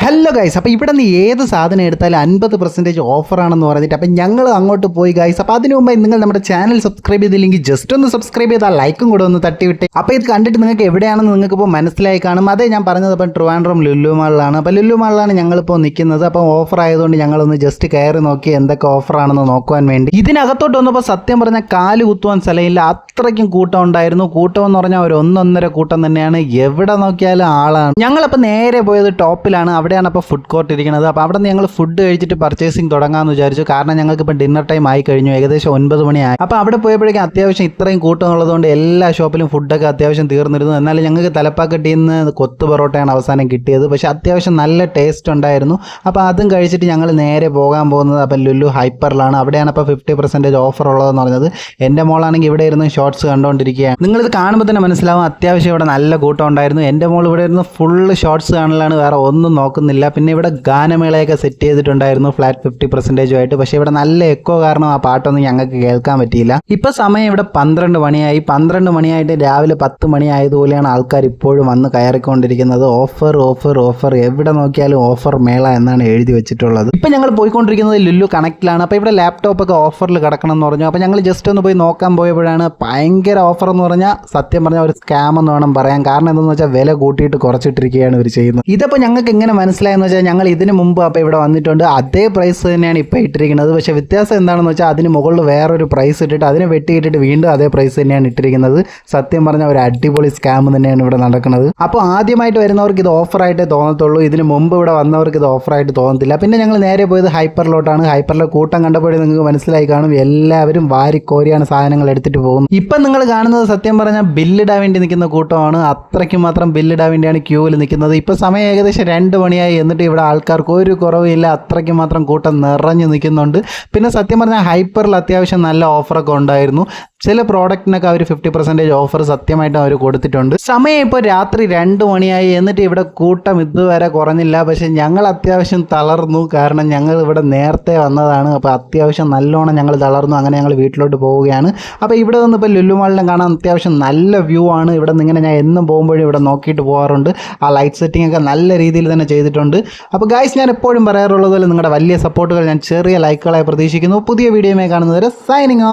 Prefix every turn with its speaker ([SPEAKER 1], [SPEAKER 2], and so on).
[SPEAKER 1] Hello guys, അപ്പോൾ ഇവിടെ നിന്ന് ഏത് സാധനം എടുത്താലും 50% ഓഫറാണെന്ന് പറഞ്ഞിട്ട് അപ്പോൾ ഞങ്ങൾ അങ്ങോട്ട് പോയി ഗൈസ്. അപ്പോൾ അതിന് മുമ്പായി നിങ്ങൾ നമ്മുടെ ചാനൽ സബ്സ്ക്രൈബ് ചെയ്തില്ലെങ്കിൽ ജസ്റ്റ് ഒന്ന് സബ്സ്ക്രൈബ് ചെയ്താൽ ലൈക്കും കൂടെ ഒന്ന് തട്ടിവിട്ട്. അപ്പോൾ ഇത് കണ്ടിട്ട് നിങ്ങൾക്ക് എവിടെയാണെന്ന് നിങ്ങൾക്ക് ഇപ്പോൾ മനസ്സിലായി കാണും. അതേ ഞാൻ പറഞ്ഞത് അപ്പോൾ ട്രിവാൻഡ്രം ലുലു മാളിലാണ്. അപ്പോൾ ലുലു മാളിലാണ് ഞങ്ങളിപ്പോൾ നിൽക്കുന്നത്. അപ്പോൾ ഓഫർ ആയതുകൊണ്ട് ഞങ്ങളൊന്ന് ജസ്റ്റ് കയറി നോക്കി എന്തൊക്കെ ഓഫറാണെന്ന് നോക്കുവാൻ വേണ്ടി. ഇതിനകത്തോട്ട് വന്നപ്പോൾ സത്യം പറഞ്ഞാൽ കാല് കുത്തുവാൻ സ്ഥലമില്ല, അത്രയ്ക്കും കൂട്ടം ഉണ്ടായിരുന്നു. കൂട്ടം എന്ന് പറഞ്ഞാൽ ഒരു 1-1.5 കൂട്ടം തന്നെയാണ്. എവിടെ നോക്കിയാലും ആളാണ്. ഞങ്ങളപ്പോൾ നേരെ പോയത് ടോപ്പിലാണ്. അവിടെയാണ് അപ്പോൾ ഫുഡ് കോർട്ട് ഇരിക്കുന്നത്. അപ്പോൾ അവിടെ നിന്ന് ഞങ്ങൾ ഫുഡ് കഴിച്ചിട്ട് പർച്ചേസിങ് തുടങ്ങാമെന്ന് വിചാരിച്ചു. കാരണം ഞങ്ങൾക്ക് ഇപ്പോൾ ഡിന്നർ ടൈം ആയി കഴിഞ്ഞു, ഏകദേശം 9 മണിയായി. അപ്പോൾ അവിടെ പോയപ്പോഴേക്കും അത്യാവശ്യം ഇത്രയും കൂട്ടം ഉള്ളതുകൊണ്ട് എല്ലാ ഷോപ്പിലും ഫുഡൊക്കെ അത്യാവശ്യം തീർന്നിരുന്നു. എന്നാലും ഞങ്ങൾക്ക് തലപ്പാക്കട്ടിയിൽ നിന്ന് കൊത്തു പൊറോട്ടയാണ് അവസാനം കിട്ടിയത്. പക്ഷേ അത്യാവശ്യം നല്ല ടേസ്റ്റ് ഉണ്ടായിരുന്നു. അപ്പോൾ അതും കഴിച്ചിട്ട് ഞങ്ങൾ നേരെ പോകാൻ പോകുന്നത് അപ്പോൾ ലുലു ഹൈപ്പറിലാണ്. അവിടെയാണ് അപ്പോൾ 50% ഓഫർ ഉള്ളതെന്ന് പറഞ്ഞത്. എൻ്റെ മോളാണെങ്കിൽ ഇവിടെ ഇരുന്ന് ഷോർട്സ് കണ്ടുകൊണ്ടിരിക്കുകയാണ്. നിങ്ങളിത് കാണുമ്പോൾ തന്നെ മനസ്സിലാവും അത്യാവശ്യം ഇവിടെ നല്ല കൂട്ടം ഉണ്ടായിരുന്നു. എൻ്റെ മോൾ ഇവിടെ ഇരുന്ന് ഫുള്ള് ഷോർട്സ് കാണലാണ്, വേറെ ഒന്നും നോക്കുന്നില്ല. പിന്നെ ഇവിടെ ഗാനമേളയൊക്കെ സെറ്റ് ചെയ്തിട്ടുണ്ടായിരുന്നു ഫ്ലാറ്റ് 50% ആയിട്ട്. പക്ഷേ ഇവിടെ നല്ല എക്കോ കാരണം ആ പാട്ടൊന്നും ഞങ്ങൾക്ക് കേൾക്കാൻ പറ്റിയില്ല. ഇപ്പോൾ സമയം ഇവിടെ 12 മണിയായി. 12 മണിയായിട്ട് രാവിലെ 10 മണി ആയതുപോലെയാണ് ആൾക്കാർ ഇപ്പോഴും വന്ന് കയറിക്കൊണ്ടിരിക്കുന്നത്. ഓഫർ ഓഫർ ഓഫർ, എവിടെ നോക്കിയാലും ഓഫർ മേള എന്നാണ് എഴുതി വെച്ചിട്ടുള്ളത്. ഇപ്പം ഞങ്ങൾ പോയിക്കൊണ്ടിരിക്കുന്നത് ലുലു കണക്റ്റിലാണ്. അപ്പോൾ ഇവിടെ ലാപ്ടോപ്പൊക്കെ ഓഫറിൽ കിടക്കണം എന്ന് പറഞ്ഞു. അപ്പോൾ ഞങ്ങൾ ജസ്റ്റ് ഒന്ന് പോയി നോക്കാൻ പോയപ്പോഴാണ് ഭയങ്കര ഓഫർ എന്ന് പറഞ്ഞാൽ സത്യം പറഞ്ഞാൽ ഒരു സ്കാം എന്ന് വേണം പറയാൻ. കാരണം എന്താണെന്ന് വെച്ചാൽ വില കൂട്ടിയിട്ട് കുറച്ചിട്ടിരിക്കുകയാണ് ഇവർ ചെയ്യുന്നത്. ഇതിപ്പോൾ ഞങ്ങൾക്ക് എങ്ങനെ മനസ്സിലായെന്ന് വെച്ചാൽ ഞങ്ങൾ ഇതിന് മുമ്പ് അപ്പോൾ ഇവിടെ വന്നിട്ടുണ്ട്, അതേ പ്രൈസ് തന്നെയാണ് ഇപ്പോൾ ഇട്ടിരിക്കുന്നത്. പക്ഷേ വ്യത്യാസം എന്താണെന്ന് വെച്ചാൽ അതിന് മുകളിൽ വേറൊരു പ്രൈസ് ഇട്ടിട്ട് അതിനെ വെട്ടിയിട്ടിട്ട് വീണ്ടും അതേ പ്രൈസ് തന്നെയാണ് ഇട്ടിരിക്കുന്നത്. സത്യം പറഞ്ഞാൽ ഒരു അടിപൊളി സ്കാം തന്നെയാണ് ഇവിടെ നടക്കുന്നത്. അപ്പോൾ ആദ്യമായിട്ട് വരുന്നവർക്ക് ഇത് ഓഫറായിട്ടേ തോന്നത്തുള്ളൂ. ഇതിന് മുമ്പ് ഇവിടെ വന്നവർക്ക് ഇത് ഓഫറായിട്ട് തോന്നത്തില്ല. പിന്നെ ഞങ്ങൾ നേരെ പോയത് ഹൈപ്പറിലോട്ടാണ്. ഹൈപ്പറിലെ കൂട്ടം കണ്ടപ്പോഴേ നിങ്ങൾക്ക് മനസ്സിലായി കാണും, എല്ലാവരും വാരിക്കോരിയാണ് സാധനങ്ങൾ എടുത്തിട്ട് പോകുന്നത്. ഇപ്പം നിങ്ങൾ കാണുന്നത് സത്യം പറഞ്ഞാൽ ബില്ലിടാൻ വേണ്ടി നിൽക്കുന്ന കൂട്ടമാണ്. അത്രയ്ക്ക് മാത്രം ബില്ലിടാൻ വേണ്ടിയാണ് ക്യൂവിൽ നിൽക്കുന്നത്. ഇപ്പോൾ സമയം ഏകദേശം 2 മണിയായി. എന്നിട്ട് ഇവിടെ ആൾക്കാർക്ക് ഒരു കുറവില്ല, അത്രയ്ക്ക് മാത്രം കൂട്ടം നിറഞ്ഞു നിൽക്കുന്നുണ്ട്. പിന്നെ സത്യം പറഞ്ഞാൽ ഹൈപ്പറിൽ അത്യാവശ്യം നല്ല ഓഫറൊക്കെ ഉണ്ടായിരുന്നു. ചില പ്രോഡക്റ്റിനൊക്കെ അവർ 50% ഓഫർ സത്യമായിട്ടും അവർ കൊടുത്തിട്ടുണ്ട്. സമയം ഇപ്പോൾ രാത്രി 2 മണിയായി. എന്നിട്ട് ഇവിടെ കൂട്ടം ഇതുവരെ കുറഞ്ഞില്ല. പക്ഷേ ഞങ്ങൾ അത്യാവശ്യം തളർന്നു, കാരണം ഞങ്ങൾ ഇവിടെ നേരത്തെ വന്നതാണ്. അപ്പോൾ അത്യാവശ്യം നല്ലോണം ഞങ്ങൾ തളർന്നു. അങ്ങനെ ഞങ്ങൾ വീട്ടിലോട്ട് പോവുകയാണ്. അപ്പോൾ ഇവിടെ നിന്ന് ഇപ്പോൾ ലുലു മാളിനെ കാണാൻ അത്യാവശ്യം നല്ല വ്യൂ ആണ്. ഇവിടെ നിന്ന് ഇങ്ങനെ ഞാൻ എന്നും പോകുമ്പോഴും ഇവിടെ നോക്കിയിട്ട് പോകാറുണ്ട്. ആ ലൈറ്റ് സെറ്റിംഗ് ഒക്കെ നല്ല രീതിയിൽ തന്നെ ചെയ്തിട്ടുണ്ട്. അപ്പോൾ ഗൈസ്, ഞാൻ എപ്പോഴും പറയാറുള്ളത് പോലെ നിങ്ങളുടെ വലിയ സപ്പോർട്ടുകൾ ഞാൻ ചെറിയ ലൈക്കുകളായി പ്രതീക്ഷിക്കുന്നു. പുതിയ വീഡിയോയുമായി കാണുന്നവരെ സൈനിങ് ഓഫ്.